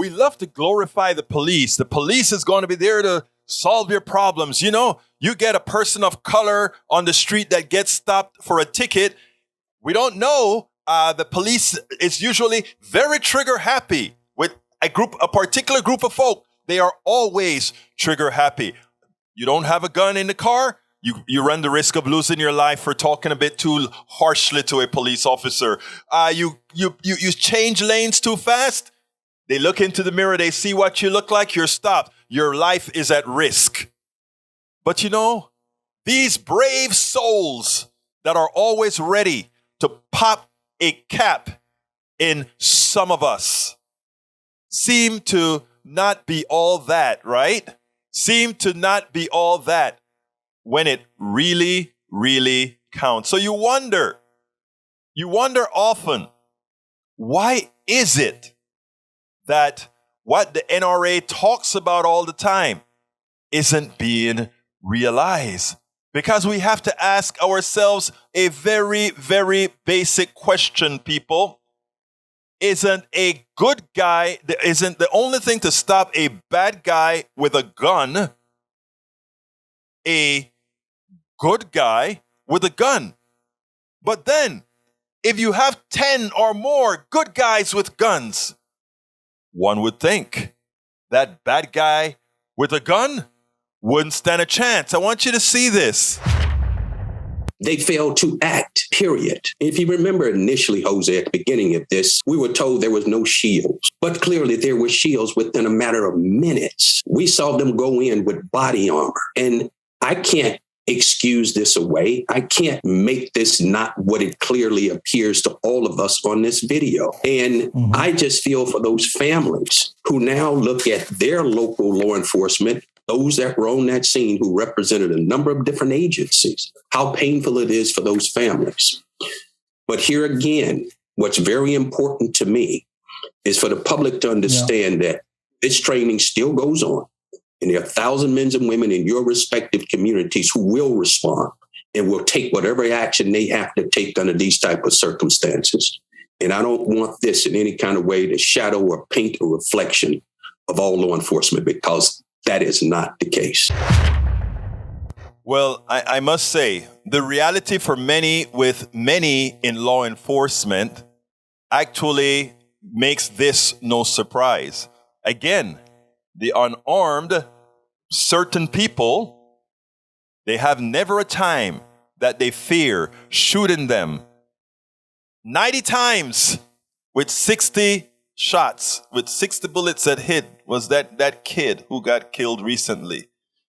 we love to glorify the police. The police is going to be there to solve your problems. You know, you get a person of color on the street that gets stopped for a ticket. We don't know. The police is usually very trigger happy with a particular group of folk. They are always trigger happy. You don't have a gun in the car, you run the risk of losing your life for talking a bit too harshly to a police officer. You change lanes too fast. They look into the mirror, they see what you look like, you're stopped. Your life is at risk. But you know, these brave souls that are always ready to pop a cap in some of us seem to not be all that, right? Seem to not be all that when it really, really counts. So you wonder often, why is it that what the NRA talks about all the time isn't being realized? Because we have to ask ourselves a very, very basic question, people. Isn't the only thing to stop a bad guy with a gun a good guy with a gun? But then, if you have 10 or more good guys with guns, one would think that bad guy with a gun wouldn't stand a chance. I want you to see this. They failed to act, period. If you remember initially, Jose, at the beginning of this, we were told there was no shields. But clearly there were shields within a matter of minutes. We saw them go in with body armor. And I can't excuse this away. I can't make this not what it clearly appears to all of us on this video. And I just feel for those families who now look at their local law enforcement, those that were on that scene who represented a number of different agencies, how painful it is for those families. But here again, what's very important to me is for the public to understand that this training still goes on. And there are 1,000 men and women in your respective communities who will respond and will take whatever action they have to take under these type of circumstances. And I don't want this in any kind of way to shadow or paint a reflection of all law enforcement, because that is not the case. Well, I must say, the reality for many in law enforcement actually makes this no surprise. Again, the unarmed, certain people, they have never a time that they fear shooting them 90 times with 60 shots, with 60 bullets that hit was that kid who got killed recently.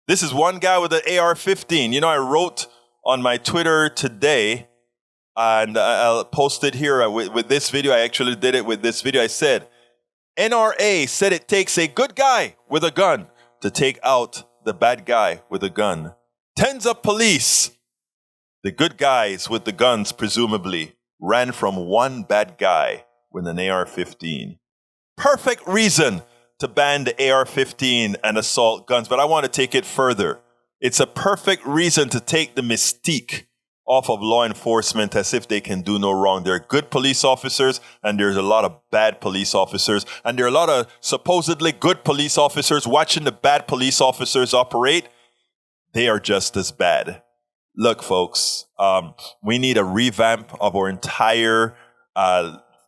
This is one guy with an AR-15. You know, I wrote on my Twitter today, and I'll post it here with this video. I actually did it with this video. I said, NRA said it takes a good guy with a gun to take out the bad guy with a gun. Tens of police, the good guys with the guns presumably, ran from one bad guy with an AR-15. Perfect reason to ban the AR-15 and assault guns, but I want to take it further. It's a perfect reason to take the mystique off of law enforcement as if they can do no wrong. There are good police officers, and there's a lot of bad police officers, and there are a lot of supposedly good police officers watching the bad police officers operate. They are just as bad. Look, folks, we need a revamp of our entire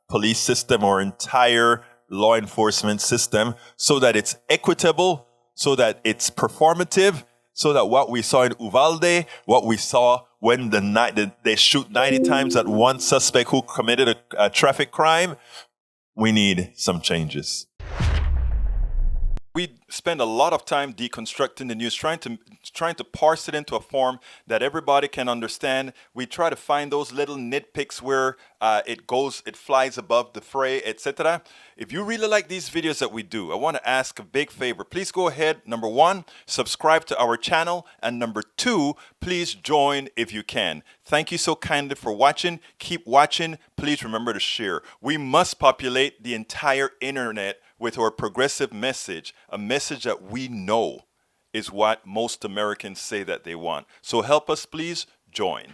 police system, our entire law enforcement system, so that it's equitable, so that it's performative, so that what we saw in Uvalde, what we saw when they shoot 90 times at one suspect who committed a traffic crime, we need some changes. We spend a lot of time deconstructing the news, trying to parse it into a form that everybody can understand. We try to find those little nitpicks where it flies above the fray, etc. If you really like these videos that we do, I want to ask a big favor. Please go ahead. Number 1, subscribe to our channel. And number 2, please join if you can. Thank you so kindly for watching. Keep watching. Please remember to share. We must populate the entire internet with our progressive message, a message that we know is what most Americans say that they want. So help us, please join.